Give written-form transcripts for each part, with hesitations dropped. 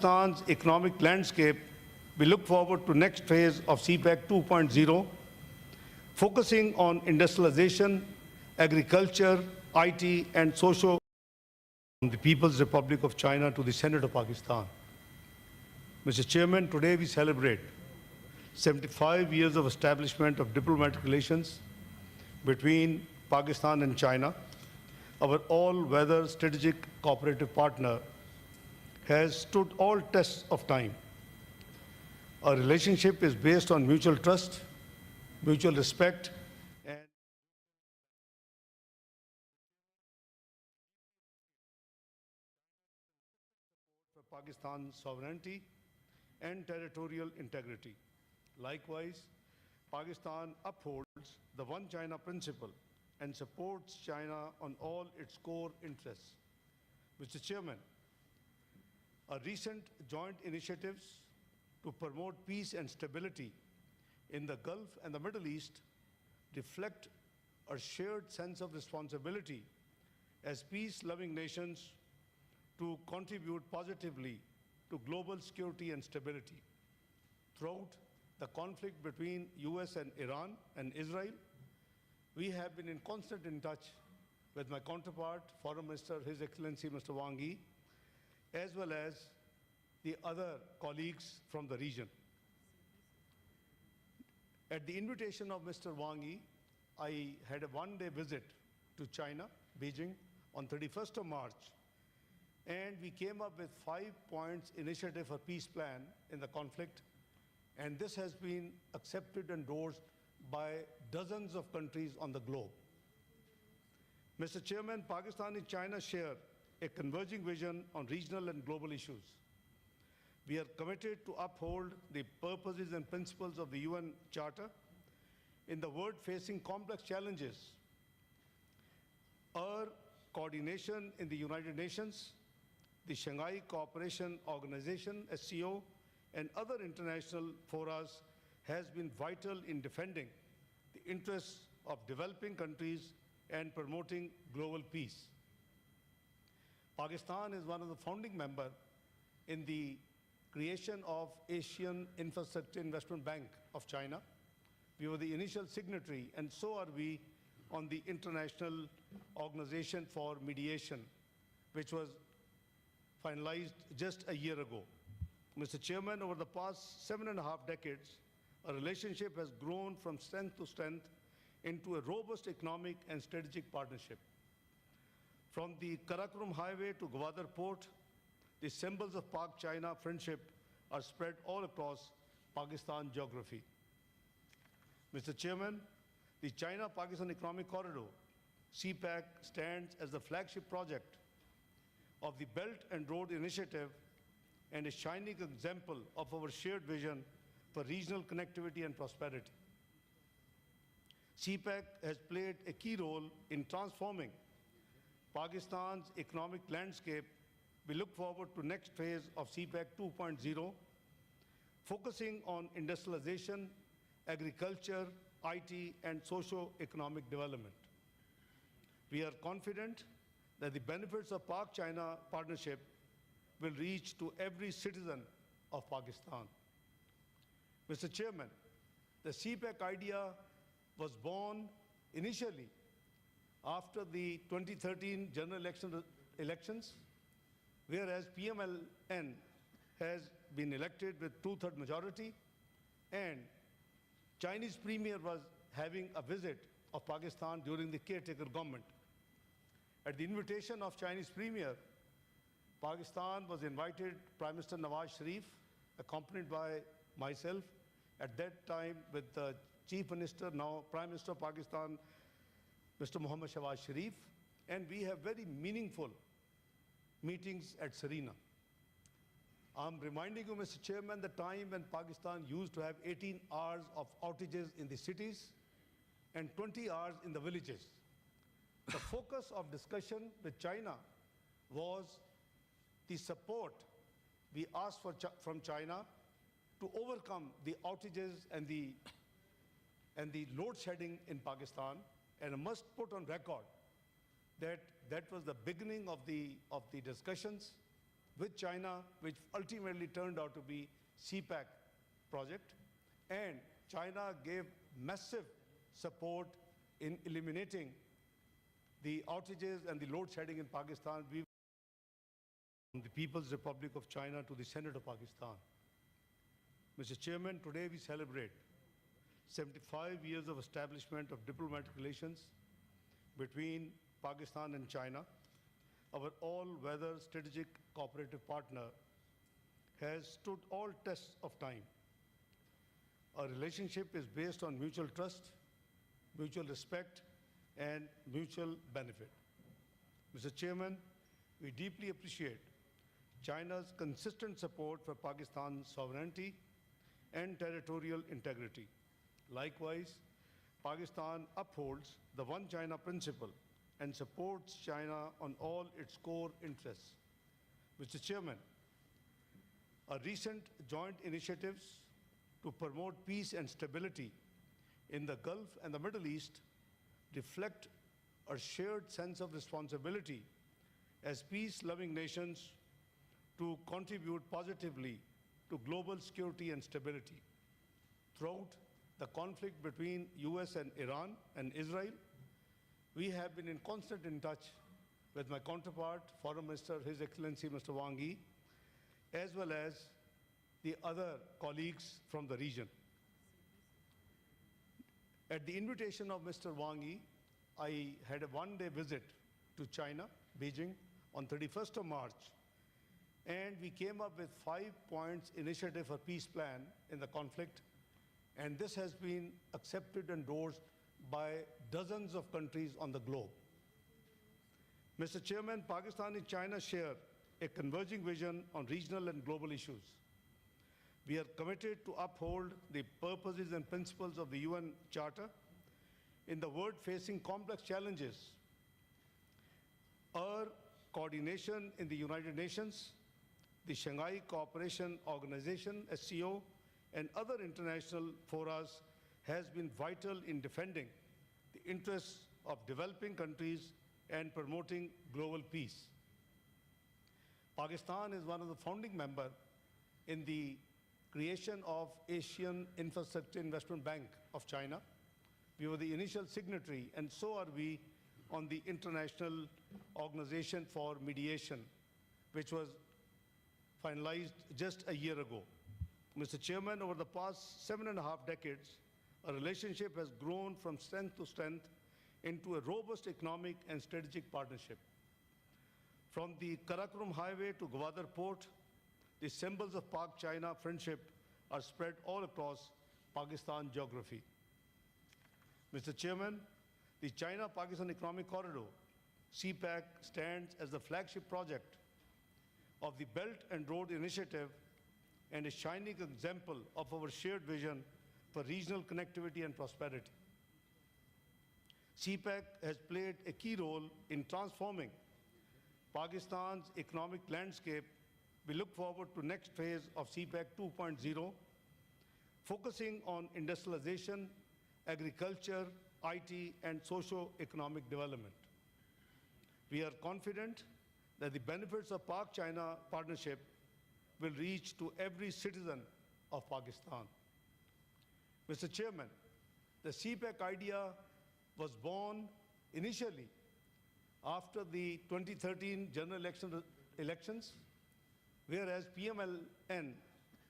Pakistan's economic landscape, we look forward to next phase of CPEC 2.0, focusing on industrialization, agriculture, IT, and social from the People's Republic of China to the Senate of Pakistan. Mr. Chairman, today we celebrate 75 years of establishment of diplomatic relations between Pakistan and China. Our all-weather strategic cooperative partner has stood all tests of time. Our relationship is based on mutual trust, mutual respect, and for Pakistan's sovereignty and territorial integrity. Likewise, Pakistan upholds the One China principle and supports China on all its core interests. Mr. Chairman, our recent joint initiatives to promote peace and stability in the Gulf and the Middle East reflect a shared sense of responsibility as peace-loving nations to contribute positively to global security and stability. Throughout the conflict between US and Iran and Israel, we have been in constant touch with my counterpart, Foreign Minister, His Excellency Mr. Wang Yi, as well as the other colleagues from the region. At the invitation of Mr. Wang Yi, I had a one-day visit to China, Beijing, on 31st of March, and we came up with 5 points initiative for peace plan in the conflict, and this has been accepted and endorsed by dozens of countries on the globe. Mr. Chairman, Pakistan and China share a converging vision on regional and global issues. We are committed to uphold the purposes and principles of the UN Charter in the world facing complex challenges. Our coordination in the United Nations, the Shanghai Cooperation Organization, SCO, and other international forums has been vital in defending the interests of developing countries and promoting global peace. Pakistan is one of the founding members in the creation of Asian Infrastructure Investment Bank of China. We were the initial signatory, and so are we on the International Organization for Mediation, which was finalized just a year ago. Mr. Chairman, over the past 7.5 decades, our relationship has grown from strength to strength into a robust economic and strategic partnership. From the Karakoram Highway to Gwadar Port, the symbols of Pak-China friendship are spread all across Pakistan geography. Mr. Chairman, the China-Pakistan Economic Corridor, CPAC, stands as the flagship project of the Belt and Road Initiative and a shining example of our shared vision for regional connectivity and prosperity. CPEC has played a key role in transforming Pakistan's economic landscape. We look forward to next phase of CPEC 2.0, focusing on industrialization, agriculture, IT, and socio-economic development. We are confident that the benefits of Pak-China partnership will reach to every citizen of Pakistan. Mr. Chairman, the CPEC idea was born initially after the 2013 general elections, whereas PMLN has been elected with 2/3 majority, and Chinese Premier was having a visit of Pakistan during the caretaker government. At the invitation of Chinese Premier, Pakistan was invited Prime Minister Nawaz Sharif, accompanied by myself, at that time with the Chief Minister, now Prime Minister of Pakistan, Mr. Mohammad Shahbaz Sharif, and we have very meaningful meetings at Serena. I'm reminding you, Mr. Chairman, the time when Pakistan used to have 18 hours of outages in the cities and 20 hours in the villages. The focus of discussion with China was the support we asked for from China to overcome the outages and the load shedding in Pakistan, and I must put on record that that was the beginning of the discussions with China, which ultimately turned out to be CPAC project. And China gave massive support in eliminating the outages and the load shedding in Pakistan. We from the People's Republic of China to the Senate of Pakistan. Mr. Chairman, today we celebrate 75 years of establishment of diplomatic relations between Pakistan and China. Our all-weather strategic cooperative partner has stood all tests of time. Our relationship is based on mutual trust, mutual respect, and mutual benefit. Mr. Chairman, we deeply appreciate China's consistent support for Pakistan's sovereignty and territorial integrity. Likewise, Pakistan upholds the One China principle and supports China on all its core interests. Mr. Chairman, our recent joint initiatives to promote peace and stability in the Gulf and the Middle East reflect a shared sense of responsibility as peace-loving nations to contribute positively to global security and stability. Throughout the conflict between US and Iran and Israel, we have been in constant touch with my counterpart, Foreign Minister, His Excellency Mr. Wang Yi, as well as the other colleagues from the region. At the invitation of Mr. Wang Yi, I had a one-day visit to China, Beijing, on 31st of March, and we came up with 5 points initiative for peace plan in the conflict, and this has been accepted and endorsed by dozens of countries on the globe. Mr. Chairman, Pakistan and China share a converging vision on regional and global issues. We are committed to uphold the purposes and principles of the UN Charter in the world facing complex challenges. Our coordination in the United Nations, the Shanghai Cooperation Organization, SCO, and other international forums has been vital in defending the interests of developing countries and promoting global peace. Pakistan is one of the founding members in the creation of Asian Infrastructure Investment Bank of China. We were the initial signatory, and so are we on the International Organization for Mediation, which was finalized just a year ago. Mr. Chairman, over the past 7.5 decades, our relationship has grown from strength to strength into a robust economic and strategic partnership. From the Karakoram Highway to Gwadar Port, the symbols of Pak-China friendship are spread all across Pakistan geography. Mr. Chairman, the China-Pakistan Economic Corridor, CPAC, stands as the flagship project of the Belt and Road Initiative and a shining example of our shared vision for regional connectivity and prosperity. CPEC has played a key role in transforming Pakistan's economic landscape. We look forward to next phase of CPEC 2.0, focusing on industrialization, agriculture, IT, and socio-economic development. We are confident that the benefits of Pak-China partnership will reach to every citizen of Pakistan. Mr. Chairman, the CPEC idea was born initially after the 2013 general elections, whereas PMLN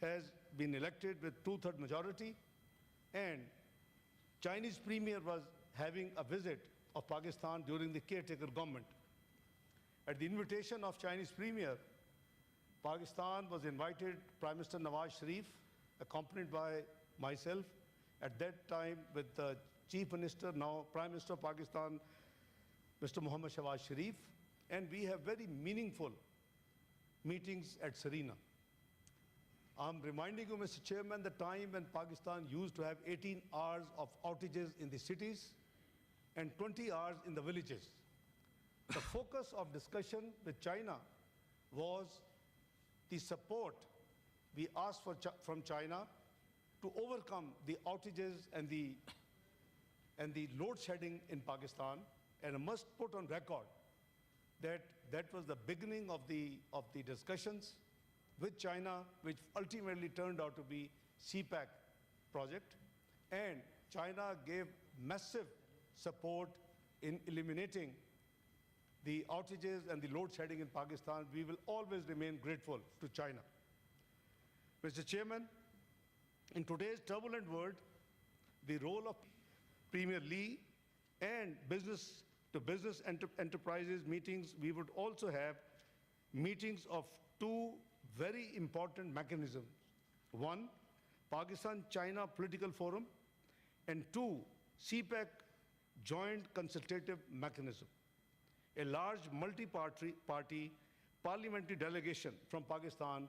has been elected with 2/3 majority, and Chinese premier was having a visit of Pakistan during the caretaker government. At the invitation of Chinese premier, Pakistan was invited Prime Minister Nawaz Sharif, accompanied by myself, at that time with the Chief Minister, now Prime Minister of Pakistan, Mr. Mohammad Shahbaz Sharif, and we have very meaningful meetings at Serena. I'm reminding you, Mr. Chairman, the time when Pakistan used to have 18 hours of outages in the cities and 20 hours in the villages. The focus of discussion with China was the support we asked for from China to overcome the outages and the load shedding in Pakistan. And I must put on record that was the beginning of the discussions with China, which ultimately turned out to be CPAC project. And China gave massive support in eliminating the outages and the load shedding in Pakistan. We will always remain grateful to China. Mr. Chairman, in today's turbulent world, the role of Premier Lee and business-to-business enterprises meetings, we would also have meetings of two very important mechanisms. One, Pakistan-China Political Forum, and two, CPEC Joint Consultative Mechanism. A large multi-party parliamentary delegation from Pakistan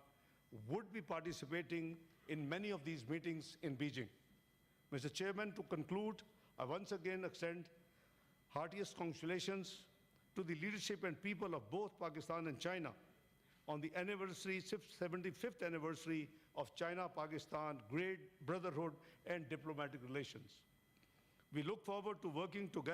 would be participating in many of these meetings in Beijing. Mr. Chairman, to conclude, I once again extend heartiest congratulations to the leadership and people of both Pakistan and China on the 75th anniversary of China-Pakistan great brotherhood and diplomatic relations. We look forward to working together